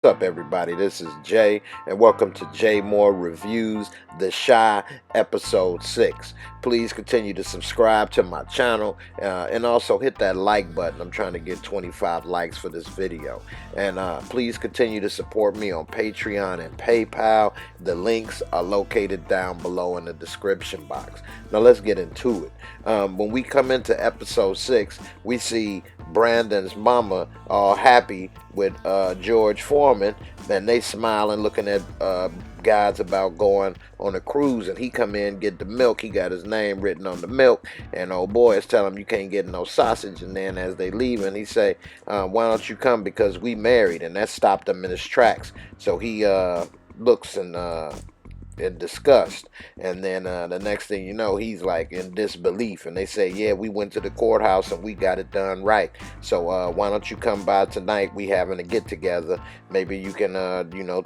What's up, everybody? This is Jay, and welcome to Jaymoorereviews, The Shy, Episode 6. Please continue to subscribe to my channel and also hit that like button. I'm trying to get 25 likes for this video. And please continue to support me on Patreon and PayPal. The links are located down below in the description box. Now, let's get into it. When we come into Episode 6, we see Brandon's mama all happy with George Foreman, and they smiling, looking at guys about going on a cruise, and he come in, get the milk. He got his name written on the milk, and old boy is telling him you can't get no sausage. And then as they leaving, he say, why don't you come, because we married. And that stopped him in his tracks. So he looks and in disgust, and then the next thing you know, he's like in disbelief, and they say, yeah, we went to the courthouse and we got it done right, so why don't you come by tonight? We having a get together, maybe you can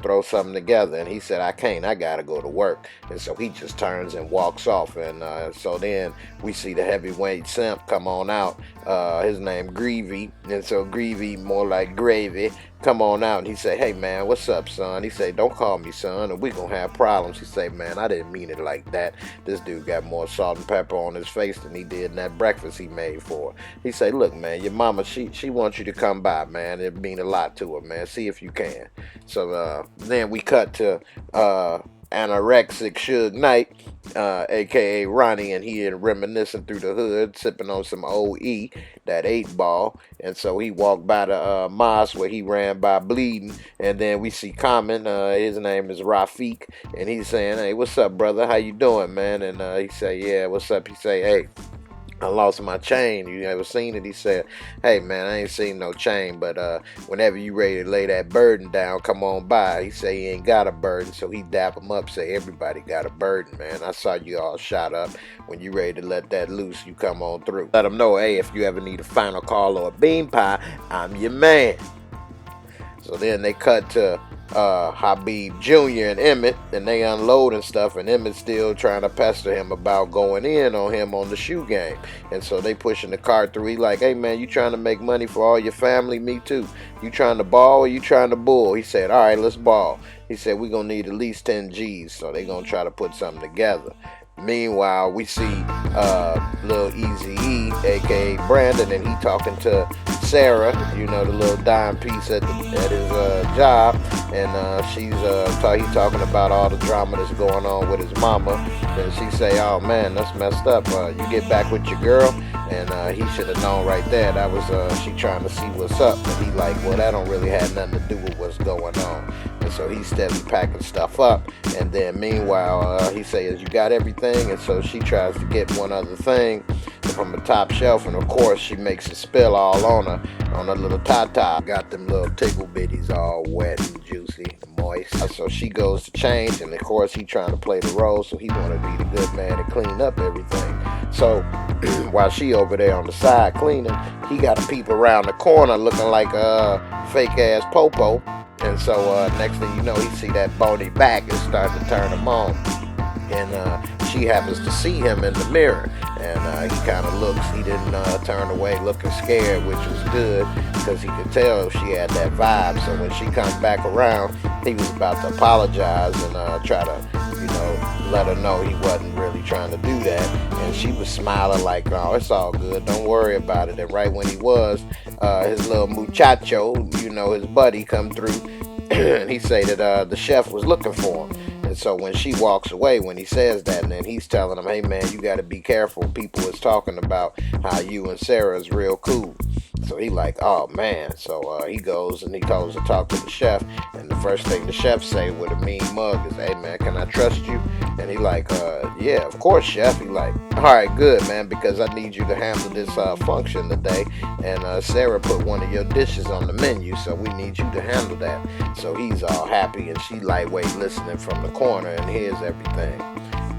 throw something together. And he said, I can't, I gotta go to work. And so he just turns and walks off. And so then we see the heavyweight simp come on out, his name Greavy, and so Greavy, more like gravy, come on out, and he say, hey man, what's up, son? He say, don't call me son, or we gonna have problems. He say, man, I didn't mean it like that. This dude got more salt and pepper on his face than he did in that breakfast he made for her. He say, look man, your mama, she wants you to come by, man. It mean a lot to her, man. See if you can. So then we cut to anorexic Suge Knight, aka Ronnie, and he is reminiscing through the hood, sipping on some OE, that 8-ball. And so he walked by the mosque where he ran by bleeding, and then we see Common, his name is Rafiq, and he's saying, hey, what's up, brother? How you doing, man? And he say, yeah, what's up? He say, hey, I lost my chain. You ever seen it? He said, hey man, I ain't seen no chain, but whenever you ready to lay that burden down, come on by. He say he ain't got a burden, so he dap him up, say everybody got a burden, man. I saw you all shot up. When you ready to let that loose, you come on through. Let him know, hey, if you ever need a final call or a bean pie, I'm your man. So then they cut to Habib Jr. and Emmett, and they unloading stuff, and Emmett still trying to pester him about going in on him on the shoe game. And so they pushing the cart through. He like, hey man, you trying to make money for all your family? Me too. You trying to ball or you trying to bull? He said, all right, let's ball. He said, we're gonna need at least 10 G's, so they gonna try to put something together. Meanwhile, we see Lil Eazy-E, aka Brandon, and he talking to Sarah, the little dime piece at his job, and he talking about all the drama that's going on with his mama. And she say, oh man, that's messed up. You get back with your girl? And he should have known right there that was she trying to see what's up. And he like, well, that don't really have nothing to do with what's going on. And so he's steadily packing stuff up. And then meanwhile, he says, you got everything? And so she tries to get one other thing from the top shelf, and of course she makes it spill all on her little tata. Got them little tickle bitties all wet and juicy, moist. So she goes to change, and of course he trying to play the role, so he want to be the good man and clean up everything. So while she over there on the side cleaning, he got to peep around the corner looking like a fake ass popo. And so next thing you know, he see that bony back and start to turn him on. And she happens to see him in the mirror, and he kind of looks. He didn't turn away looking scared, which was good, because he could tell she had that vibe. So when she comes back around, he was about to apologize and try to, let her know he wasn't really trying to do that. And she was smiling like, oh, it's all good, don't worry about it. And right when he was, his little muchacho, his buddy, come through, and he say that the chef was looking for him. And so when she walks away, when he says that, and then he's telling him, hey man, you got to be careful. People is talking about how you and Sarah is real cool. So he like, oh man. So he goes and he goes to talk to the chef, and the first thing the chef say with a mean mug is, hey man, can I trust you? And he like, yeah, of course, chef. He like, all right, good man, because I need you to handle this function today, and Sarah put one of your dishes on the menu, so we need you to handle that. So he's all happy, and she lightweight listening from the corner and hears everything.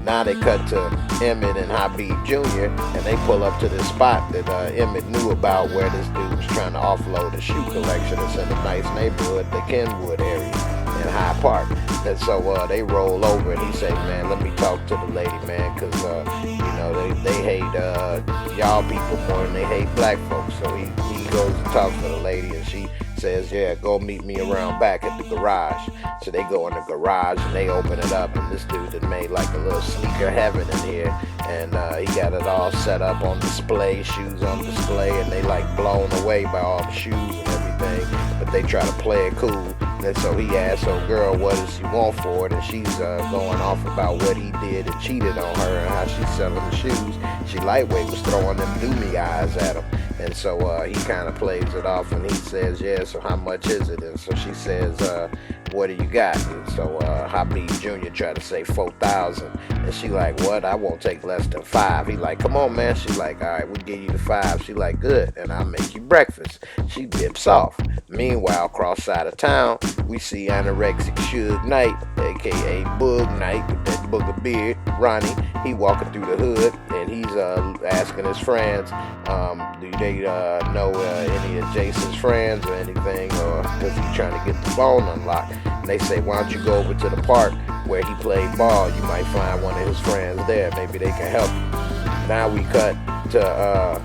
Now they cut to Emmett and Habib Jr., and they pull up to this spot that Emmett knew about, where this dude was trying to offload a shoe collection that's in a nice neighborhood, the Kenwood area in Hyde Park. And so they roll over, and he say, man, let me talk to the lady, man, because, they hate y'all people more than they hate black folks. So he he goes and talks to the lady, and she says, yeah, go meet me around back at the garage. So they go in the garage and they open it up, and this dude had made like a little sneaker heaven in here, and he got it all set up on display, shoes on display, and they like blown away by all the shoes and everything, but they try to play it cool. And so he asks old girl what does she want for it, and she's going off about what he did and cheated on her and how she's selling the shoes. She lightweight was throwing them doomy eyes at him. And so he kind of plays it off, and he says, yeah, so how much is it? And so she says, what do you got? And so Habib Jr. tried to say 4,000, and she like, what? I won't take less than 5. He like, come on, man. She like, all right, we'll give you the 5. She like, good, and I'll make you breakfast. She dips off. Meanwhile, cross side of town, we see anorexic Suge Knight, aka Boog Knight, with that booger beard, Ronnie. He walking through the hood, and he's asking his friends, do they know any of Jason's friends or anything, or because he's trying to get the phone unlocked. And they say, why don't you go over to the park where he played ball? You might find one of his friends there. Maybe they can help you. Now we cut to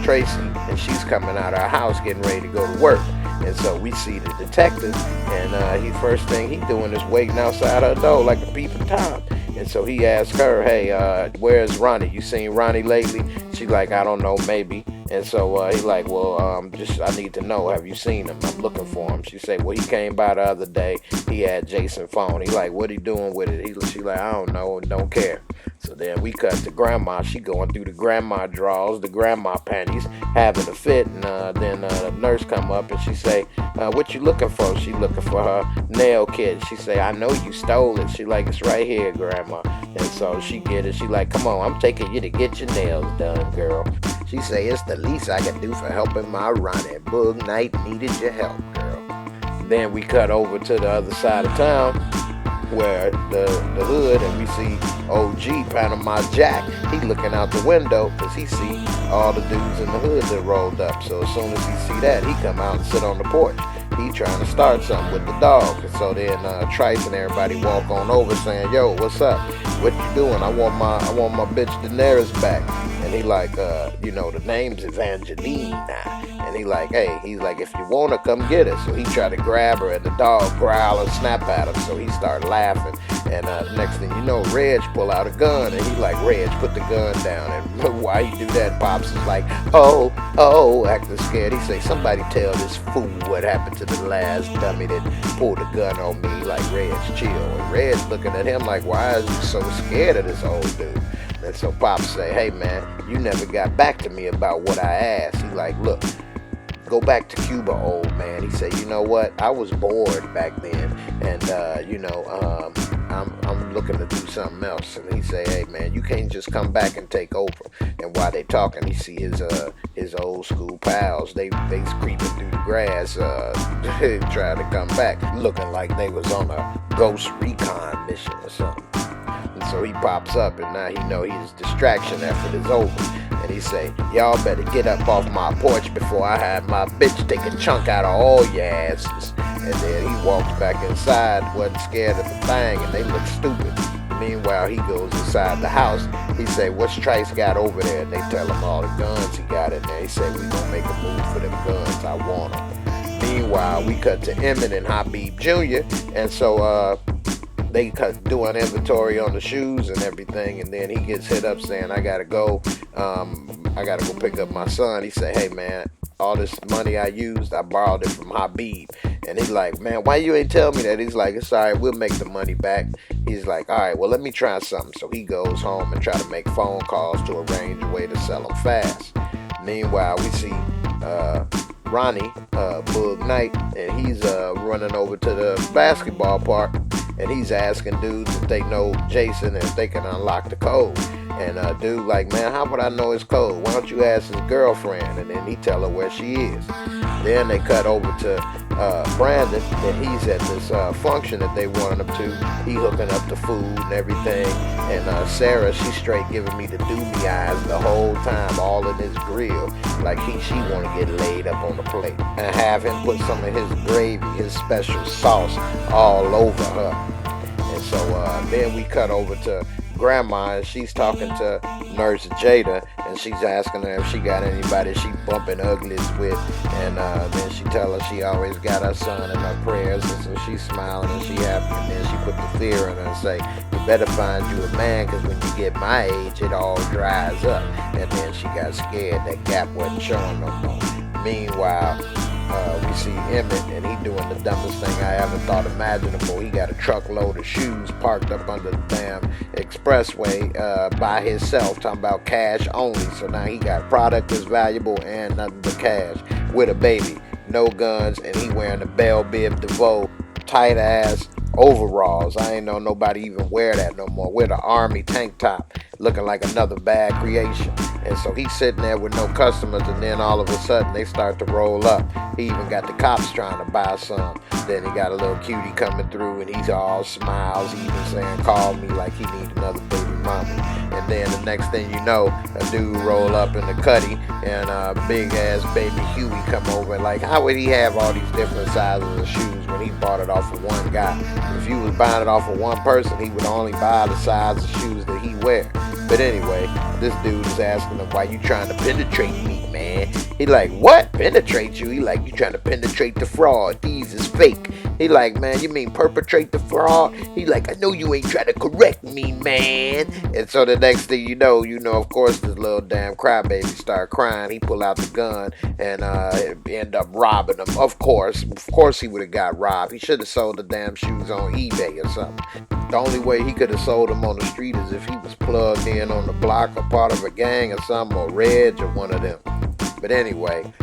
Tracy, and she's coming out of her house getting ready to go to work. And so we see the detective, and he first thing he doing is waiting outside her door like a peeping Tom. And so he asks her, hey, where's Ronnie? You seen Ronnie lately? She like, I don't know, maybe. And so he like, well, I need to know, have you seen him? I'm looking for him. She say, well, he came by the other day. He had Jason's phone. He like, what he doing with it? She like, I don't know, don't care. So then we cut to grandma. She going through the grandma drawers, the grandma panties, having a fit. And then the nurse come up and she say, what you looking for? She looking for her nail kit. She say, I know you stole it. She like, it's right here, grandma. And so she get it. She like, come on, I'm taking you to get your nails done, girl. She say, it's the least I can do for helping my Ronnie. Boog Knight needed your help, girl. Then we cut over to the other side of town, where the hood, and we see OG Panama Jack. He looking out the window because he see all the dudes in the hood that rolled up. So as soon as he see that, he come out and sit on the porch. He trying to start something with the dog. And so then Trice and everybody walk on over saying, yo, what's up? What you doing? I want my bitch Daenerys back. And he like, the name's Evangeline now. And he like, hey, he's like, if you want her, come get her. So he tried to grab her, and the dog growl and snap at him. So he started laughing. And next thing you know, Reg pull out a gun, and he like, Reg, put the gun down. And why he do that? Pops is like, oh, acting scared. He say, somebody tell this fool what happened to the last dummy that pulled a gun on me. Like, Reg, chill. And Reg looking at him like, why is you so scared of this old dude? And so Pops say, hey man, you never got back to me about what I asked. He like, look, go back to Cuba, old man. He said, you know what? I was bored back then, and I'm looking to do something else. And he say, hey man, you can't just come back and take over. And while they talking, he see his old school pals. They creeping through the grass, trying to come back, looking like they was on a ghost recon mission or something. And so he pops up, and now he know his distraction effort is over. And he say, y'all better get up off my porch before I have my bitch take a chunk out of all your asses. And then he walks back inside, wasn't scared of the thing, and they look stupid. Meanwhile, he goes inside the house. He say, what's Trice got over there? And they tell him all the guns he got in there. He say, we gonna make a move for them guns. I want them. Meanwhile, we cut to Emmett and Habib Jr. And so they doing inventory on the shoes and everything, and then he gets hit up saying, I gotta go pick up my son. He say, hey man, all this money I used, I borrowed it from Habib. And he's like, man, why you ain't tell me that? He's like, it's all right, we'll make the money back. He's like, all right, well, let me try something. So he goes home and try to make phone calls to arrange a way to sell them fast. Meanwhile, we see Ronnie, Boog Knight, and he's running over to the basketball park, and he's asking dudes if they know Jason and if they can unlock the code. And dude like, man, how would I know his code? Why don't you ask his girlfriend? And then he tell her where she is. Then they cut over to Brandon, and he's at this function that they wanted him to. He hooking up the food and everything. And Sarah, she straight giving me the doobie eyes the whole time, all in his grill. Like she want to get laid up on the plate. And have him put some of his gravy, his special sauce, all over her. And so then we cut over to grandma, and she's talking to Nurse Jada, and she's asking her if she got anybody she bumping uglies with, and then she tell her she always got her son in her prayers, and so she's smiling and she happy, and then she put the fear in her and say, you better find you a man, because when you get my age, it all dries up. And then she got scared that gap wasn't showing no more. Meanwhile, we see Emmett, and he doing the dumbest thing I ever thought imaginable. He got a truckload of shoes parked up under the damn expressway by himself, talking about cash only. So now he got product that's valuable and nothing but cash, with a baby, no guns, and he wearing a Belle Biv DeVoe tight ass overalls. I ain't know nobody even wear that no more. With an army tank top, looking like another bad creation. And so he's sitting there with no customers, and then all of a sudden they start to roll up. He even got the cops trying to buy some. Then he got a little cutie coming through, and he's all smiles. He even saying, call me, like he need another baby mommy. And then the next thing you know, a dude roll up in the cutty, and a big ass baby Huey come over. Like, how would he have all these different sizes of shoes when he bought it off of one guy? If you was buying it off of one person, he would only buy the size of shoes that he wear. But anyway, this dude is asking him, why you trying to penetrate me, man? He like, what? Penetrate you? He like, you trying to penetrate the fraud. These is fake. He like, man, you mean perpetrate the fraud? He like, I know you ain't trying to correct me, man. And so the next thing you know, of course, this little damn crybaby start crying. He pull out the gun and end up robbing him. Of course he would have got robbed. He should have sold the damn shoes on eBay or something. The only way he could have sold them on the street is if he was plugged in on the block or part of a gang or something, or Reg or one of them. But anyway,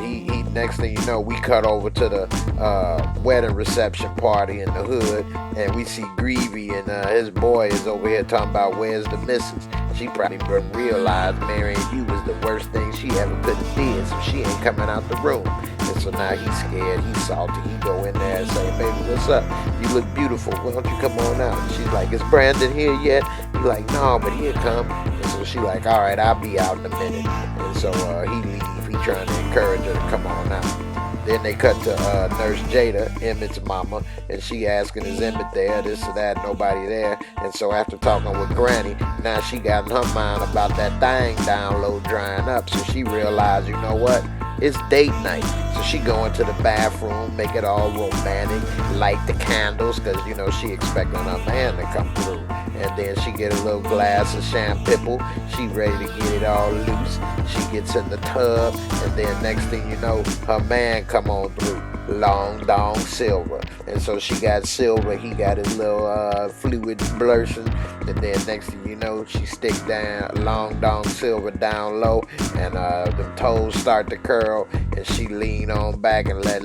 he next thing you know, we cut over to the wedding reception party in the hood, and we see Greavy and his boy is over here talking about where's the missus. She probably didn't realize marrying you was the worst thing she ever could have did, so she ain't coming out the room. And so now he's scared, he's salty. He go in there and say, baby, what's up? You look beautiful. Why don't you come on out? And she's like, is Brandon here yet? He's like, no, but he'll come. And so she like, all right, I'll be out in a minute. And so he leave. He trying to encourage her to come on out. Then they cut to Nurse Jada, Emmett's mama, and she asking, is Emmett there, this or that, nobody there. And so after talking with Granny, now she got in her mind about that thing down low drying up. So she realized, you know what? It's date night. So she go into the bathroom, make it all romantic, light the candles, because, she expecting her man to come through. And then she get a little glass of champagne. She ready to get it all loose. She gets in the tub, and then next thing you know, her man come on through. Long Dong Silver. And so she got Silver, he got his little fluid blushing, and then next thing you know, she stick down Long Dong Silver down low, and the toes start to curl, and she lean on back and let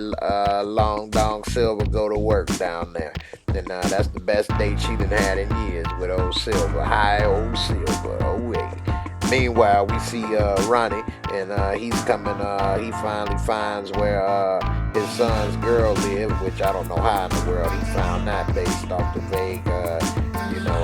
Long Dong Silver go to work down there. And that's the best date she done had in years with old Silver. Hi, old Silver. Oh, wait. Meanwhile, we see Ronnie, and he's coming, he finally finds where his son's girl lived, which I don't know how in the world he found that based off the vague,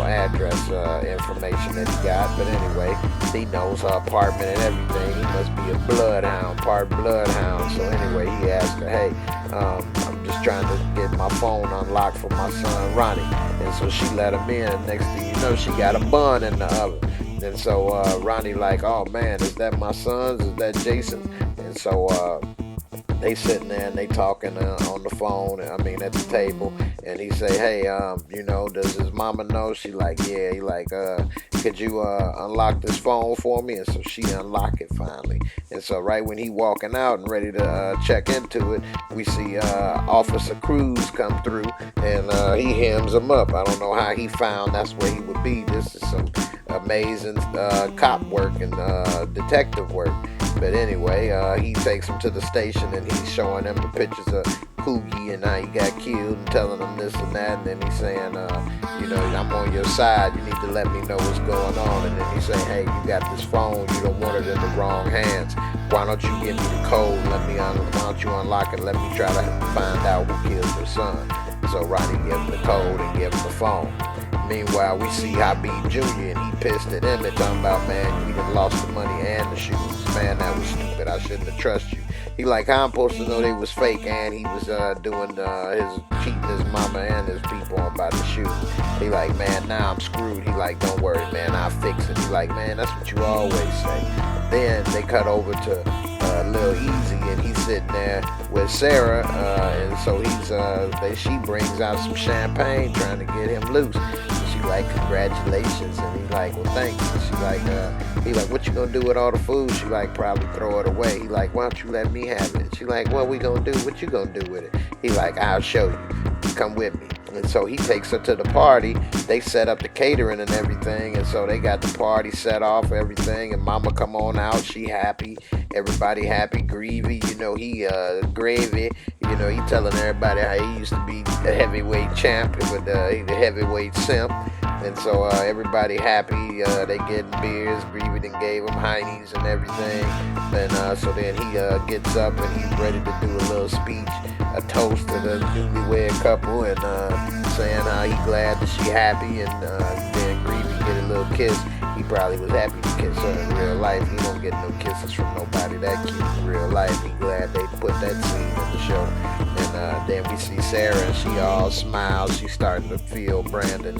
address information that he got. But anyway, he knows her apartment and everything. He must be a bloodhound, part bloodhound. So anyway, he asked her, hey, I'm just trying to get my phone unlocked for my son Ronnie. And so she let him in. Next thing you know, she got a bun in the oven. And so Ronnie like, oh man, is that my son's? Is that Jason? And so they sitting there and they talking on the phone, at the table, and he say, hey, does his mama know? She like, yeah. He like, could you unlock this phone for me? And so she unlock it finally. And so right when he walking out and ready to check into it, we see Officer Cruz come through, and he hems him up. I don't know how he found that's where he would be. This is some amazing cop work and detective work. But anyway, he takes him to the station, and he's showing them the pictures of Coogie and how he got killed, and telling them this and that. And then he's saying, I'm on your side. You need to let me know what's going on. And then he's saying, hey, you got this phone. You don't want it in the wrong hands. Why don't you give me the code? Why don't you unlock it? Let me try to find out who killed your son. So Ronnie gave him the code and gave him the phone. Meanwhile, we see Habib Jr. and he pissed at Emmett, talking about, man, you done lost the money and the shoes. Man, that was stupid. I shouldn't have trusted you. He like, how I'm supposed to know they was fake, and he was doing his cheating his mama and his people about the shoes. shoes. He like, man, now I'm screwed. He like, don't worry, man, I'll fix it. He like, man, that's what you always say. Then they cut over to Lil Easy, and he's sitting there with Sarah, and so she brings out some champagne trying to get him loose. And she like, congratulations, and he's like, well, thanks. And she like, he like, what you gonna do with all the food? She like, probably throw it away. He like, why don't you let me have it? She like, what we gonna do? What you gonna do with it? He like, I'll show you. Come with me. And so he takes her to the party. They set up the catering and everything, and so they got the party set off, everything, and mama come on out. She happy, everybody happy. Gravy, he Gravy, he telling everybody how he used to be the heavyweight champ with the heavyweight simp. And so everybody happy. They getting beers. Gravy then gave him heinies and everything. And so then he gets up and he's ready to do a little speech, a toast to the newlywed couple, and saying how he glad that she happy. And then Gravy get a little kiss. He probably was happy to kiss her in real life. He don't get no kisses from nobody that cute in real life. He glad they put that scene in the show. And then we see Sarah, and she all smiles. She's starting to feel Brandon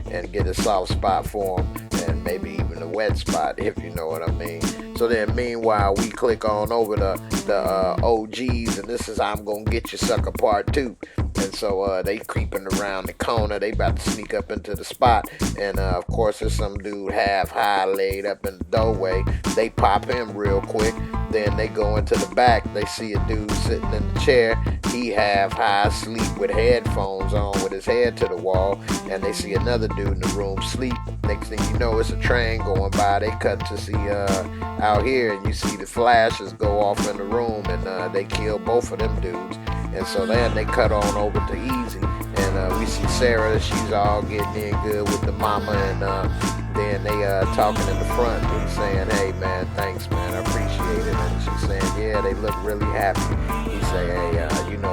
and get a soft spot for him, and maybe even a wet spot, if you know what I mean. So then meanwhile, we click on over the OGs, and this is I'm Gonna Get You Sucker Part 2. And so they creeping around the corner. They about to sneak up into the spot. And of course there's some dude half high laid up in the doorway. They pop him real quick. Then they go into the back. They see a dude sitting in the chair. He half high asleep with headphones on with his head to the wall. And they see another dude in the room sleep. Next thing you know, it's a train going by. They cut to see out here, and you see the flashes go off in the room, and they kill both of them dudes. And so then they cut on over to Easy, and we see Sarah. She's all getting in good with the mama, and then they talking in the front. He's saying, hey man, thanks man, I appreciate it. And she's saying, yeah, they look really happy. He say, hey,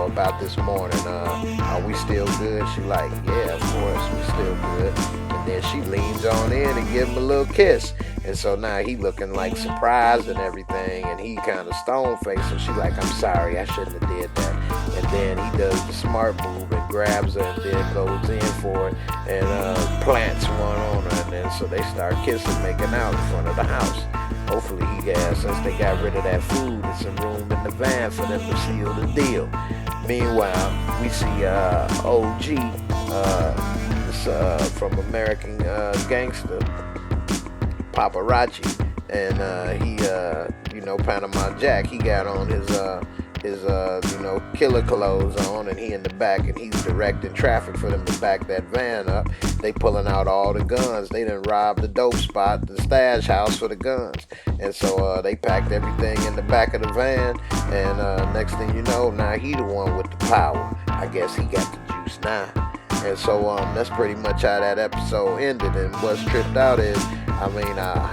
about this morning, are we still good? She like, yeah, of course, we still good. And then she leans on in and give him a little kiss. And so now he looking like surprised and everything, and he kind of stone-faced. So she like, I'm sorry, I shouldn't have did that. And then he does the smart move and grabs her, and then goes in for it and plants one on her. And then so they start kissing, making out in front of the house. Hopefully since they got rid of that food, there's some room in the van for them to seal the deal. Meanwhile, we see OG from American Gangster, Paparazzi, and he Panama Jack, he got on his killer clothes on, and he in the back, and he's directing traffic for them to back that van up. They pulling out all the guns. They done robbed the dope spot, the stash house for the guns. And so they packed everything in the back of the van, and next thing you know, now he the one with the power. I guess he got the juice now. And so that's pretty much how that episode ended. And what's tripped out is,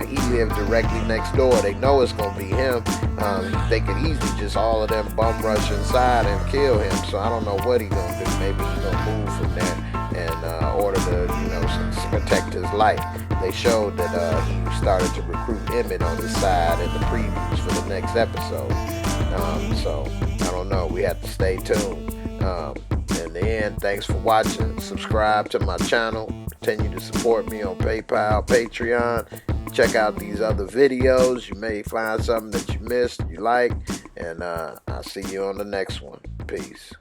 he lived directly next door. They know it's gonna be him. They could easily just all of them bum rush inside and kill him. So I don't know what he gonna do. Maybe he gonna move from there and order to protect his life. They showed that he started to recruit Emmett on his side in the previews for the next episode. So I don't know. We have to stay tuned. In the end, thanks for watching. Subscribe to my channel. Continue to support me on PayPal, Patreon. Check out these other videos. You may find something that you missed, you like, and I'll see you on the next one. Peace.